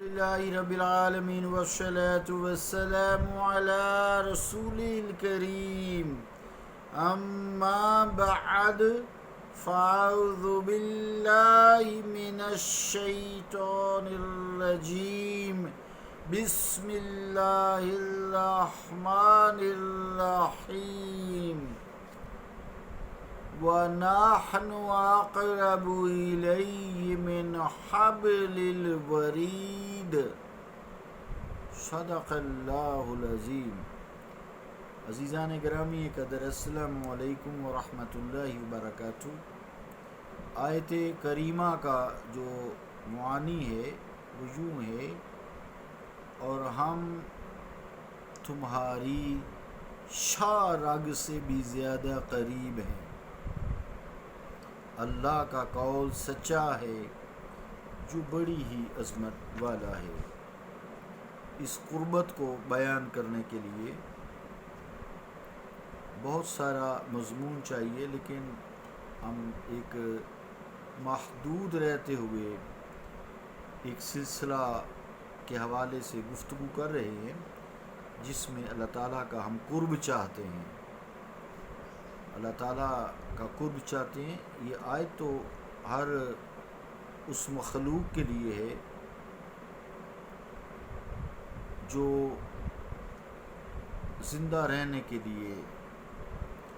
لله رب العالمين والصلاة والسلام على رسوله الكريم أما بعد فأعوذ بالله من الشيطان الرجيم بسم الله الرحمن الرحيم وَنَحْنُ أَقْرَبُ إِلَيْهِ مِنْ حَبْلِ الْوَرِيدِ صدق اللہ العظیم۔ عزیزان گرامی قدر، السلام علیکم ورحمۃ اللہ وبرکاتہ۔ آیت کریمہ کا جو معانی ہے وہ یوں ہے: اور ہم تمہاری شاہ رگ سے بھی زیادہ قریب ہیں۔ اللہ کا قول سچا ہے جو بڑی ہی عظمت والا ہے۔ اس قربت کو بیان کرنے کے لیے بہت سارا مضمون چاہیے، لیکن ہم ایک محدود رہتے ہوئے ایک سلسلہ کے حوالے سے گفتگو کر رہے ہیں جس میں اللہ تعالیٰ کا ہم قرب چاہتے ہیں، اللہ تعالیٰ کا قرب چاہتے ہیں۔ یہ آیت تو ہر اس مخلوق کے لیے ہے جو زندہ رہنے کے لیے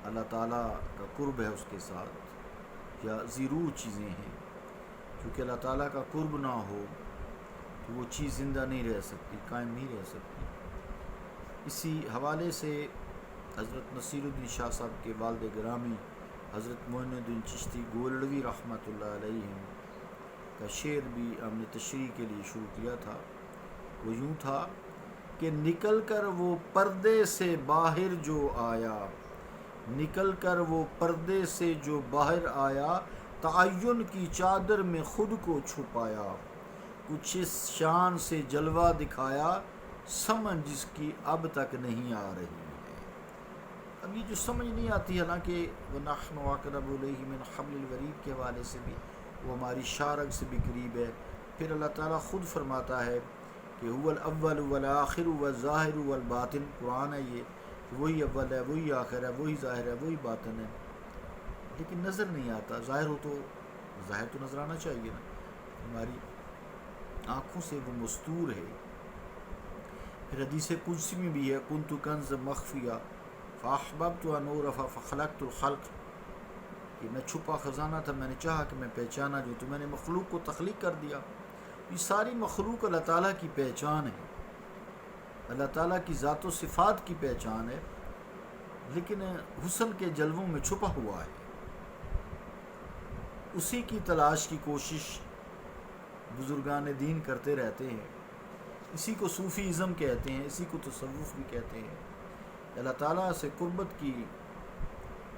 اللہ تعالیٰ کا قرب ہے اس کے ساتھ، یا ضرور چیزیں ہیں، کیونکہ اللہ تعالیٰ کا قرب نہ ہو تو وہ چیز زندہ نہیں رہ سکتی، قائم نہیں رہ سکتی۔ اسی حوالے سے حضرت نصیر الدین شاہ صاحب کے والد گرامی حضرت معین الدین چشتی گولڑوی رحمۃ اللہ علیہ کا شعر بھی ہم نے تشریح کے لیے شروع کیا تھا۔ وہ یوں تھا کہ نکل کر وہ پردے سے باہر جو آیا، نکل کر وہ پردے سے جو باہر آیا، تعین کی چادر میں خود کو چھپایا، کچھ اس شان سے جلوہ دکھایا، سمجھ جس کی اب تک نہیں آ رہی۔ اب یہ جو سمجھ نہیں آتی، حالانکہ وَنَحْنُ أَقْرَبُ إِلَيْهِ مِنْ حَبْلِ الْوَرِيدِ کے حوالے سے بھی وہ ہماری شاہ رگ سے بھی قریب ہے۔ پھر اللہ تعالیٰ خود فرماتا ہے کہ هُوَ الْأَوَّلُ وَالْآخِرُ وَالظَّاهِرُ وَالْبَاطِنُ، قرآن ہے یہ، وہی اول ہے، وہی آخر ہے، وہی ظاہر ہے، وہی باطن ہے، لیکن نظر نہیں آتا۔ ظاہر ہو تو ظاہر تو نظر آنا چاہیے نا، ہماری آنکھوں سے وہ مستور ہے۔ پھر حدیث قدسی میں بھی ہے كُنْتُ كَنْزًا مَخْفِيًّا فَأَحْبَبْتُ أَنْ أُعْرَفَ فَخَلَقْتُ الْخَلْقَ، کہ میں چھپا خزانہ تھا، میں نے چاہا کہ میں پہچانا جو، تو میں نے مخلوق کو تخلیق کر دیا۔ یہ ساری مخلوق اللہ تعالیٰ کی پہچان ہے، اللہ تعالیٰ کی ذات و صفات کی پہچان ہے، لیکن حسن کے جلووں میں چھپا ہوا ہے۔ اسی کی تلاش کی کوشش بزرگان دین کرتے رہتے ہیں۔ اسی کو صوفی ازم کہتے ہیں، اسی کو تصوف بھی کہتے ہیں۔ اللہ تعالیٰ سے قربت کی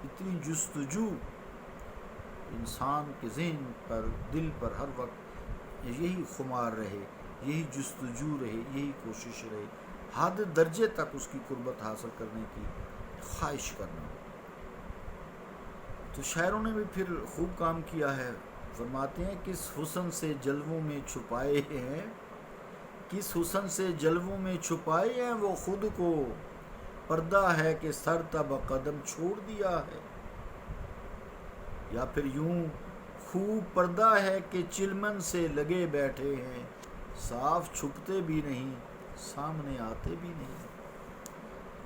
اتنی جستجو انسان کے ذہن پر، دل پر ہر وقت یہی خمار رہے، یہی جستجو رہے، یہی کوشش رہے، حد درجے تک اس کی قربت حاصل کرنے کی خواہش کرنا۔ تو شاعروں نے بھی پھر خوب کام کیا ہے، فرماتے ہیں کس حسن سے جلووں میں چھپائے ہیں، کس حسن سے جلووں میں چھپائے ہیں وہ خود کو، پردہ ہے کہ سر تب قدم چھوڑ دیا ہے۔ یا پھر یوں خوب پردہ ہے کہ چلمن سے لگے بیٹھے ہیں، صاف چھپتے بھی نہیں، سامنے آتے بھی نہیں۔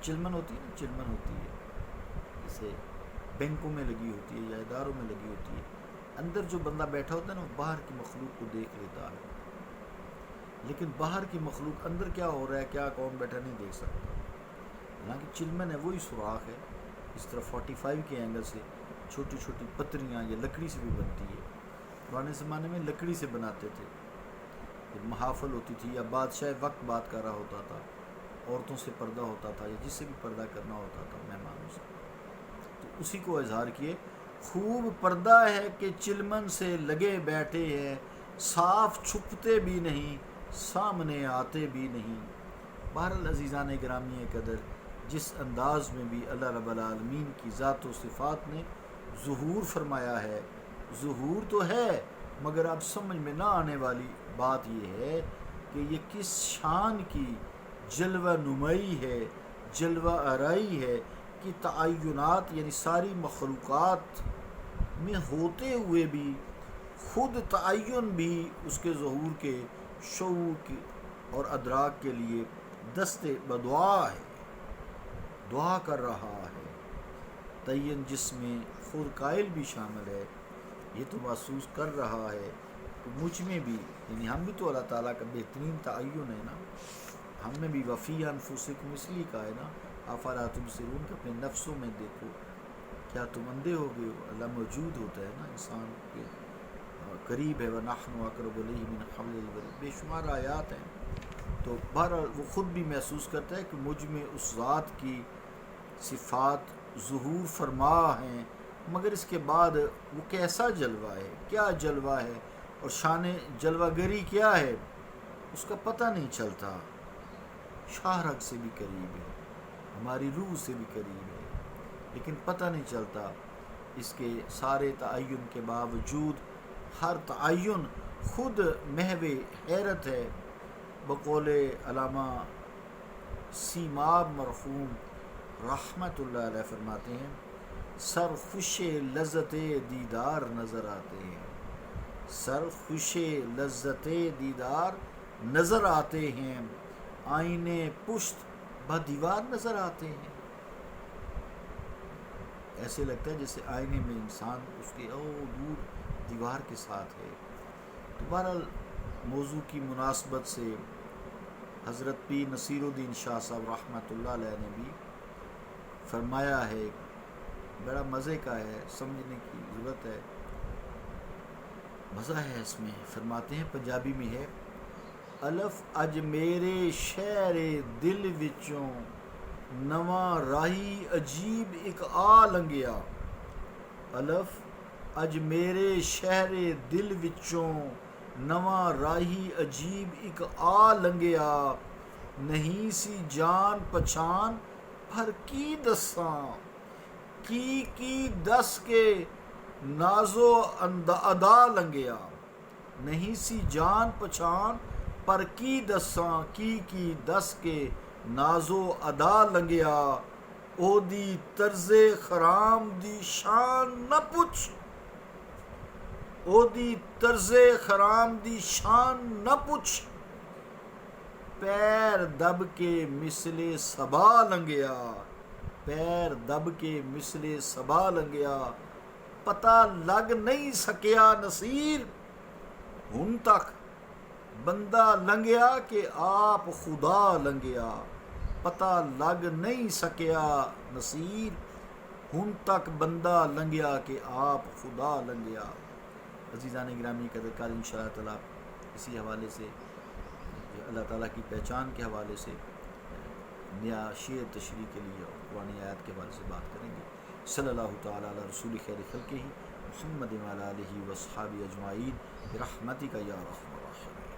چلمن ہوتی ہے نا، چلمن ہوتی ہے جیسے بینکوں میں لگی ہوتی ہے یا اداروں میں لگی ہوتی ہے، اندر جو بندہ بیٹھا ہوتا ہے نا وہ باہر کی مخلوق کو دیکھ لیتا ہے، لیکن باہر کی مخلوق اندر کیا ہو رہا ہے، کیا کون بیٹھا نہیں دیکھ سکتا۔ حالانکہ چلمن ہے وہی سوراخ ہے، اس طرح 45 کے اینگل سے چھوٹی چھوٹی پتریاں یا لکڑی سے بھی بنتی ہے۔ پرانے زمانے میں لکڑی سے بناتے تھے، جب محافل ہوتی تھی یا بادشاہ وقت بات کر رہا ہوتا تھا، عورتوں سے پردہ ہوتا تھا یا جس سے بھی پردہ کرنا ہوتا تھا مہمانوں سے، تو اسی کو اظہار کیے، خوب پردہ ہے کہ چلمن سے لگے بیٹھے ہیں، صاف چھپتے بھی نہیں، سامنے آتے بھی نہیں۔ بہرحال عزیزان گرامی قدر، جس انداز میں بھی اللہ رب العالمین کی ذات و صفات نے ظہور فرمایا ہے، ظہور تو ہے، مگر اب سمجھ میں نہ آنے والی بات یہ ہے کہ یہ کس شان کی جلوہ نمائی ہے، جلوہ آرائی ہے کہ تعینات یعنی ساری مخلوقات میں ہوتے ہوئے بھی خود تعین بھی اس کے ظہور کے شعور کی اور ادراک کے لیے دست بدعا ہے، دعا کر رہا ہے۔ تعین جس میں خود قائل بھی شامل ہے، یہ تو محسوس کر رہا ہے کہ مجھ میں بھی، یعنی ہم بھی تو اللہ تعالیٰ کا بہترین تعین ہے نا، ہم میں بھی وفی انفسکم مثلی کا ہے نا، افلا تبصرون، کہ اپنے نفسوں میں دیکھو، کیا تم اندھے ہو گئے ہو؟ اللہ موجود ہوتا ہے نا انسان کے قریب ہے، وَنَحْنُ أَقْرَبُ إِلَيْهِ مِنْ حَبْلِ الْوَرِيدِ، بے شمار آیات ہیں۔ تو بہرحال وہ خود بھی محسوس کرتا ہے کہ مجھ میں اس ذات کی صفات ظہور فرما ہیں، مگر اس کے بعد وہ کیسا جلوہ ہے، کیا جلوہ ہے، اور شان جلوہ گری کیا ہے، اس کا پتہ نہیں چلتا۔ شاہرگ سے بھی قریب ہے، ہماری روح سے بھی قریب ہے، لیکن پتہ نہیں چلتا۔ اس کے سارے تعین کے باوجود ہر تعین خود محو حیرت ہے۔ بقول علامہ سیماب مرحوم رحمۃ اللہ علیہ فرماتے ہیں، سر خوش لذت دیدار نظر آتے ہیں، سر خوش لذت دیدار نظر آتے ہیں، آئینے پشت بدیوار نظر آتے ہیں۔ ایسے لگتا ہے جیسے آئینے میں انسان اس کے دور دیوار کے ساتھ ہے۔ تو بہرحال موضوع کی مناسبت سے حضرت پیر نصیر الدین شاہ صاحب رحمۃ اللہ علیہ نے بھی فرمایا ہے، بڑا مزے کا ہے، سمجھنے کی ضرورت ہے، مزہ ہے اس میں۔ فرماتے ہیں، پنجابی میں ہے، الف اج میرے شہر دل وچوں نواں راہی عجیب ایک آ لنگیا، الف اج میرے شہر دل وچوں نواں راہی عجیب ایک آ لنگیا، نہیں سی جان پچھان پر کی دساں، کی دس کے نازو ادا لنگیا، نہیں سی جان پچھان پر کی دساں، کی دس کے نازو ادا لنگیا، او دی طرز خرام دی شان نہ پوچھ، او دی طرز خرام دی شان نہ پوچھ، پیر دب کے مثل صبا لنگیا، پیر دب کے مثل صبا لنگیا، پتہ لگ نہیں سکیا نصیر ہن تک بندہ لنگیا کہ آپ خدا لنگیا، پتہ لگ نہیں سکیا نصیر ہن تک بندہ لنگیا کہ آپ خدا لنگیا۔ عزیزان گرامی قدر کار، انشاءاللہ تعالیٰ اسی حوالے سے، اللہ تعالیٰ کی پہچان کے حوالے سے نیا شعر تشریح کے لیے اور قرآن آیات کے حوالے سے بات کریں گے۔ صلی اللہ تعالیٰ علی رسول خیر خلقہ محمد وعلی آلہ وصحبہ اجمعین برحمتک یا ارحم الراحمین۔